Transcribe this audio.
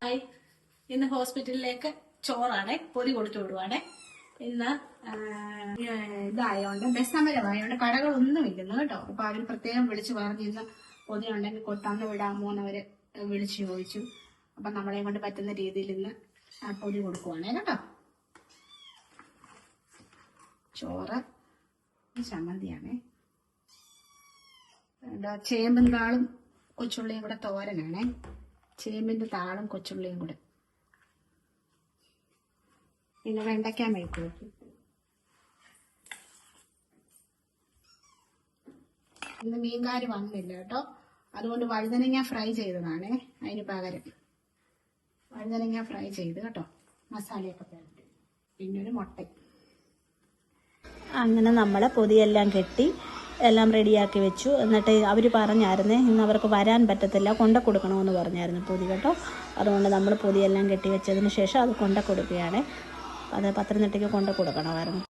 Hi, ഇന്ന് ഹോസ്പിറ്റലിലേക്ക് ചോറാണേ, പൊതി കൊടുത്തു വിടുവാണേ. ഇന്ന് ഇതായോണ്ട് ബസ്സമരമായോണ്ട് കടകളൊന്നും ഇല്ലെന്ന് കേട്ടോ. അപ്പൊ അവര് പ്രത്യേകം വിളിച്ചു പറഞ്ഞു ഇന്ന് പൊതി ഉണ്ടെങ്കിൽ തന്നു വിടാമോ എന്നവര് വിളിച്ചു ചോദിച്ചു. അപ്പൊ നമ്മളെ കൊണ്ട് പറ്റുന്ന രീതിയിൽ ഇന്ന് പൊതി കൊടുക്കുവാണേ കേട്ടോ. ചോറ് ചമ്മന്തിയാണേ, ചേമ്പും താളും കൊച്ചുള്ളിയും കൂടെ തോരനാണേ. ചേമ്പിന്റെ താളും കൊച്ചുള്ളിയും കൂടെ, പിന്നെ വെണ്ടയ്ക്കാൻ മെഴുക്ക് വെക്കും. ഇന്ന് മീൻകാര് വന്നില്ല കേട്ടോ, അതുകൊണ്ട് വഴുതനങ്ങ ഫ്രൈ ചെയ്തതാണേ. അതിന് പകരം വഴുതനങ്ങ ഫ്രൈ ചെയ്ത് കേട്ടോ, മസാലയൊക്കെ ചേർത്ത്, പിന്നെ ഒരു മുട്ട. അങ്ങനെ നമ്മളെ പൊതിയെല്ലാം കെട്ടി എല്ലാം റെഡിയാക്കി വെച്ചു. എന്നിട്ട് അവർ പറഞ്ഞായിരുന്നേ ഇന്ന് അവർക്ക് വരാൻ പറ്റത്തില്ല, കൊണ്ട കൊടുക്കണമെന്ന് പറഞ്ഞായിരുന്നു പൊതി കേട്ടോ. അതുകൊണ്ട് നമ്മൾ പൊതിയെല്ലാം കെട്ടി വെച്ചതിന് ശേഷം അത് കൊണ്ട കൊടുക്കുകയാണ്. അത് പത്തനംതിട്ടയ്ക്ക് കൊണ്ട കൊടുക്കണമായിരുന്നു.